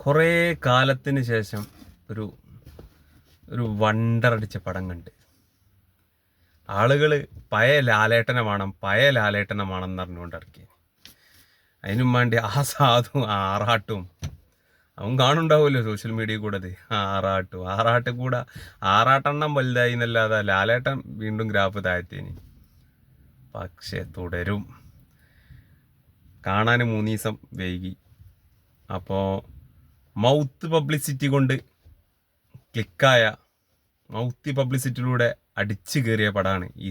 കുറേ കാലത്തിന് ശേഷം ഒരു ഒരു വണ്ടർ അടിച്ച പടം കണ്ട് ആളുകൾ പഴയ ലാലേട്ടനെ വേണം പറഞ്ഞുകൊണ്ട് ഇറക്കി. അതിനും വേണ്ടി ആ സാധു ആറാട്ടും അവൻ കാണുണ്ടാവുമല്ലോ സോഷ്യൽ മീഡിയ കൂടെ ആറാട്ട് കൂടെ ആറാട്ടെണ്ണം വലുതായി എന്നല്ലാതെ ലാലേട്ടൻ വീണ്ടും ഗ്രാഫ് താഴ്ത്തേനി. പക്ഷെ തുടരും കാണാൻ 3 ദിവസം വൈകി. അപ്പോൾ മൗത്ത് പബ്ലിസിറ്റി കൊണ്ട് ക്ലിക്കായ മൗത്ത് പബ്ലിസിറ്റിയിലൂടെ അടിച്ചു കയറിയ പടമാണ് ഈ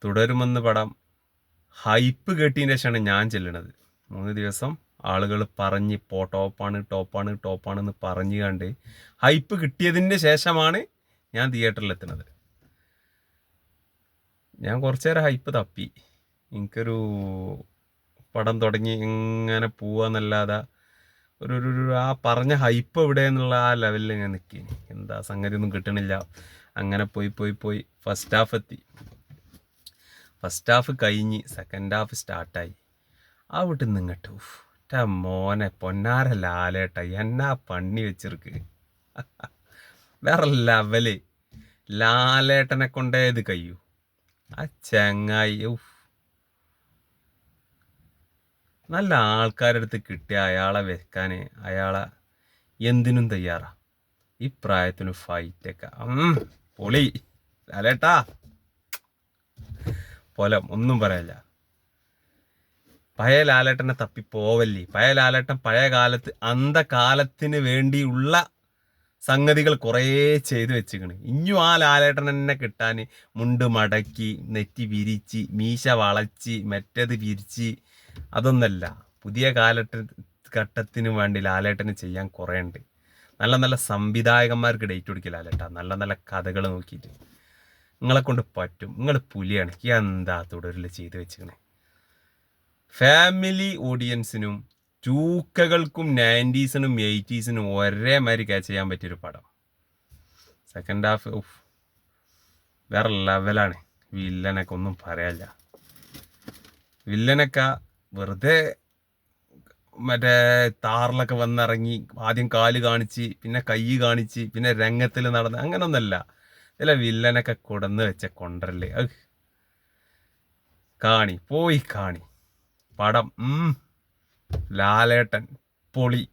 തുടരുമെന്ന പടം. ഹൈപ്പ് കേട്ടതിന് ശേഷമാണ് ഞാൻ ചെല്ലണത്. 3 ദിവസം ആളുകൾ പറഞ്ഞ് ടോപ്പാണെന്ന് പറഞ്ഞു കണ്ട് ഹൈപ്പ് കിട്ടിയതിൻ്റെ ശേഷമാണ് ഞാൻ തിയേറ്ററിലെത്തുന്നത്. ഞാൻ കുറച്ചു നേരം ഹൈപ്പ് തപ്പി. എനിക്കൊരു പടം തുടങ്ങി ഇങ്ങനെ പോവാന്നല്ലാതെ ഒരു ആ പറഞ്ഞ ഹൈപ്പ് എവിടെ എന്നുള്ള ആ ലെവലിൽ ഞാൻ നിൽക്കി. എന്താ സംഗതി ഒന്നും കിട്ടണില്ല. അങ്ങനെ പോയി ഫസ്റ്റ് ഹാഫ് എത്തി. ഫസ്റ്റ് ഹാഫ് കഴിഞ്ഞ് സെക്കൻഡ് ഹാഫ് സ്റ്റാർട്ടായി. അവിടെ നിന്നിട്ട് മോനെ പൊന്നാര ലാലേട്ട എന്നാ പണി വെച്ചിருக்கு. വേറെ ലെവല്. ലാലേട്ടനെ കൊണ്ടേ ഇത് കഴിയൂ. ആ ചങ്ങായി നല്ല ആൾക്കാരുടെ അടുത്ത് കിട്ടിയ അയാളെ വെക്കാൻ അയാളെ എന്തിനും തയ്യാറാ. ഈ പ്രായത്തിന് ഫൈറ്റൊക്കെ പൊളി. ലാലേട്ടാ പൊലം ഒന്നും പറയല്ല. പഴയ ലാലേട്ടനെ തപ്പി പോവല്ലേ. പഴയ ലാലേട്ടൻ പഴയ കാലത്ത് അന്ധകാലത്തിന് വേണ്ടിയുള്ള സംഗതികൾ കുറേ ചെയ്തു വെച്ചിക്കണ്. ഇനിയും ആ ലാലേട്ടൻ തന്നെ കിട്ടാൻ മുണ്ട് മടക്കി നെറ്റി വിരിച്ച് മീശ വളച്ച് മറ്റേത് വിരിച്ച് അതൊന്നല്ല. പുതിയ ഘട്ടത്തിന് വേണ്ടി ലാലേട്ടന് ചെയ്യാൻ കുറേ ഉണ്ട്. നല്ല നല്ല സംവിധായകന്മാർക്ക് ഡേറ്റ് കൊടുക്കുക ലാലേട്ട. നല്ല നല്ല കഥകൾ നോക്കിയിട്ട് നിങ്ങളെ കൊണ്ട് പറ്റും. നിങ്ങൾ പുലിയാണ്. എന്താ തുടരിൽ ചെയ്തു വെച്ചിക്കണേ. ഫാമിലി ഓഡിയൻസിനും ചൂക്കകൾക്കും 90s-നും 80s-നും ഒരേമാതിരി ക്യാച്ച് ചെയ്യാൻ പറ്റിയൊരു പടം. സെക്കൻഡ് ഹാഫ് വേറെ ലെവലാണ്. വില്ലനൊക്കെ ഒന്നും പറയാനില്ല. വില്ലനൊക്കെ വെറുതെ മറ്റേ താറിലൊക്കെ വന്നിറങ്ങി ആദ്യം കാല് കാണിച്ച് പിന്നെ കൈ കാണിച്ച് പിന്നെ രംഗത്തിൽ നടന്ന് അങ്ങനൊന്നല്ല. ഇതിലെ വില്ലനൊക്കെ കൊടന്ന് വെച്ച കൊണ്ടരല്ലേ. കാണി പടം. ലാലേട്ടൻ പൊളി.